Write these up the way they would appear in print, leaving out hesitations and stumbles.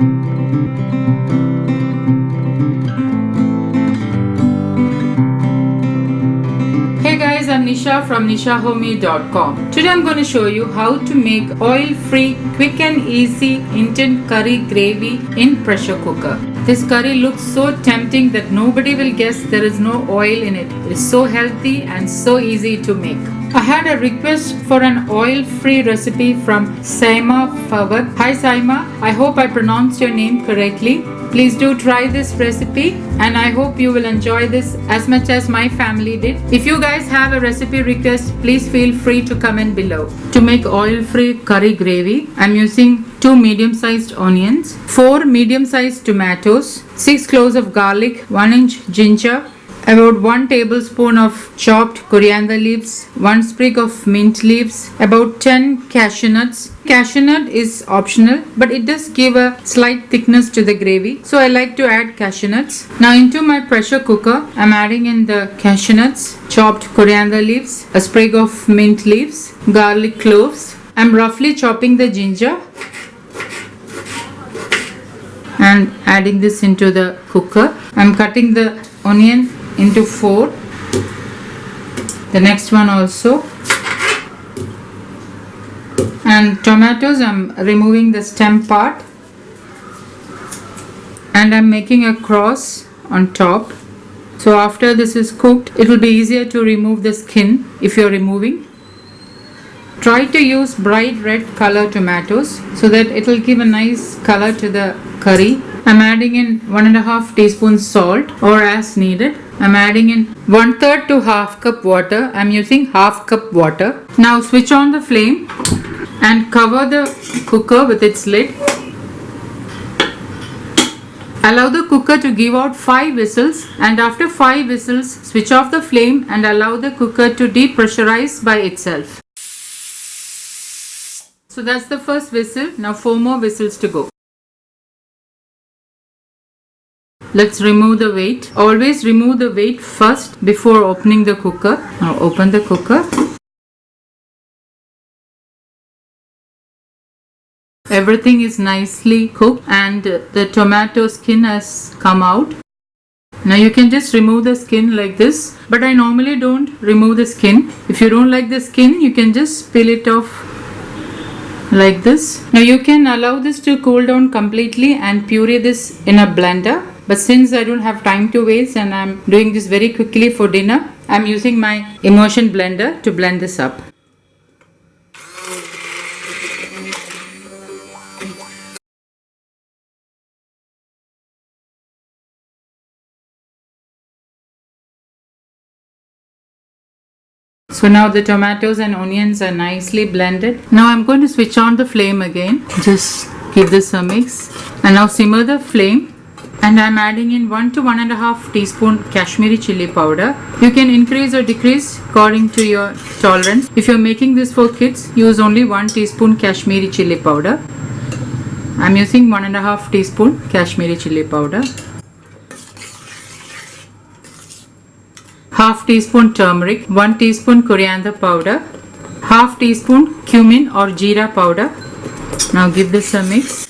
Hey guys, I'm Nisha from nisahomey.com. Today I'm going to show you how to make oil-free, quick and easy Indian curry gravy in pressure cooker. This curry looks so tempting that nobody will guess there is no oil in it. It's so healthy and so easy to make. I had a request for an oil-free recipe from Saima Fawad. Hi Saima, I hope I pronounced your name correctly. Please do try this recipe and I hope you will enjoy this as much as my family did. If you guys have a recipe request, please feel free to comment below. To make oil-free curry gravy, I'm using 2 medium-sized onions, 4 medium-sized tomatoes, 6 cloves of garlic, 1 inch ginger, about 1 tablespoon of chopped coriander leaves, 1 sprig of mint leaves, about 10 cashew nuts. Cashew nut is optional, but it does give a slight thickness to the gravy, so I like to add cashew nuts. Now into my pressure cooker, I'm adding in the cashew nuts, chopped coriander leaves, a sprig of mint leaves, garlic cloves. I'm roughly chopping the ginger and adding this into the cooker. I'm cutting the onion into 4, the next one also, and tomatoes I'm removing the stem part and I'm making a cross on top. So after this is cooked, it will be easier to remove the skin if you're removing. Try to use bright red color tomatoes so that it will give a nice color to the curry. I'm adding in 1.5 teaspoons salt or as needed. I'm adding in 1/3 to 1/2 cup water. I'm using 1/2 cup water. Now switch on the flame and cover the cooker with its lid. Allow the cooker to give out 5 whistles and after 5 whistles switch off the flame and allow the cooker to depressurize by itself. So that's the first whistle. Now 4 more whistles to go. Let's remove the weight. Always remove the weight first before opening the cooker. Now open the cooker. Everything is nicely cooked and the tomato skin has come out. Now you can just remove the skin like this, but I normally don't remove the skin. If you don't like the skin, you can just peel it off like this. Now you can allow this to cool down completely and puree this in a blender. But since I don't have time to waste and I'm doing this very quickly for dinner, I'm using my immersion blender to blend this up. So now the tomatoes and onions are nicely blended. Now I'm going to switch on the flame again. Just give this a mix. And now simmer the flame. And I'm adding in 1 to 1.5 teaspoon Kashmiri chili powder. You can increase or decrease according to your tolerance. If you're making this for kids, use only 1 teaspoon Kashmiri chili powder. I'm using 1.5 teaspoon Kashmiri chili powder. 1/2 teaspoon turmeric, 1 teaspoon coriander powder, 1/2 teaspoon cumin or jeera powder. Now give this a mix.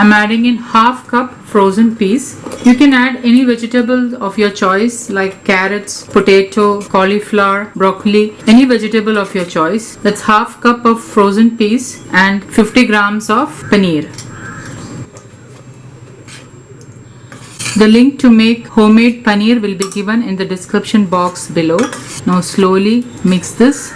I'm adding in 1/2 cup frozen peas. You can add any vegetable of your choice like carrots, potato, cauliflower, broccoli, any vegetable of your choice. That's 1/2 cup of frozen peas and 50 grams of paneer. The link to make homemade paneer will be given in the description box below. Now slowly mix this.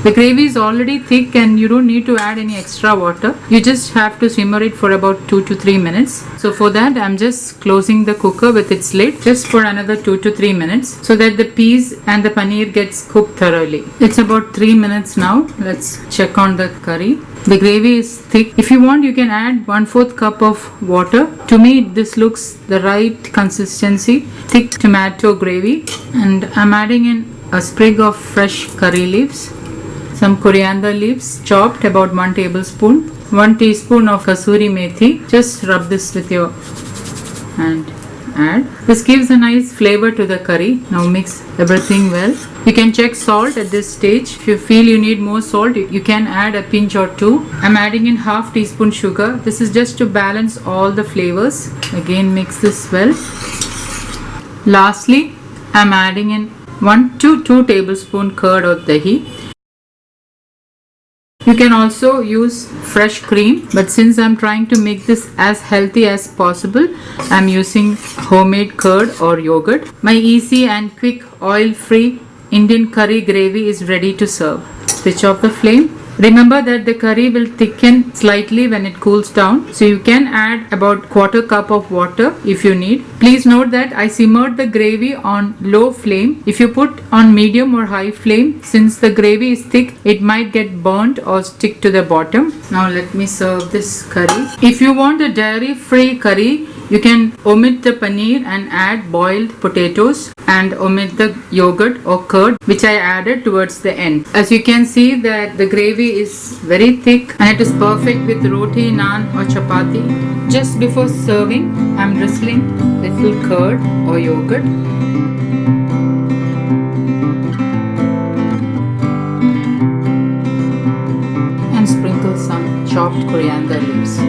The gravy is already thick and you don't need to add any extra water. You just have to simmer it for about 2 to 3 minutes. So for that I'm just closing the cooker with its lid just for another 2 to 3 minutes so that the peas and the paneer gets cooked thoroughly. It's about 3 minutes now. Let's check on the curry. The gravy is thick. If you want, you can add 1/4 cup of water. To me this looks the right consistency. Thick tomato gravy. And I'm adding in a sprig of fresh curry leaves. Some coriander leaves chopped, about 1 tablespoon, 1 teaspoon of kasuri methi. Just rub this with your hand add. This gives a nice flavor to the curry. Now mix everything well. You can check salt at this stage. If you feel you need more salt, you can add a pinch or two. I'm adding in half teaspoon sugar. This is just to balance all the flavors. Again mix this well. Lastly, I'm adding in 1 to 2 tablespoon curd or dahi. You can also use fresh cream, but since I'm trying to make this as healthy as possible, I'm using homemade curd or yogurt. My easy and quick oil-free Indian curry gravy is ready to serve. Switch off the flame. Remember that the curry will thicken slightly when it cools down, so you can add about quarter cup of water if you need. Please note that I simmered the gravy on low flame. If you put on medium or high flame, since the gravy is thick, it might get burnt or stick to the bottom. Now let me serve this curry. If you want a dairy-free curry, you can omit the paneer and add boiled potatoes and omit the yogurt or curd, which I added towards the end. As you can see that the gravy is very thick and it is perfect with roti, naan or chapati. Just before serving, I'm drizzling little curd or yogurt. And sprinkle some chopped coriander leaves.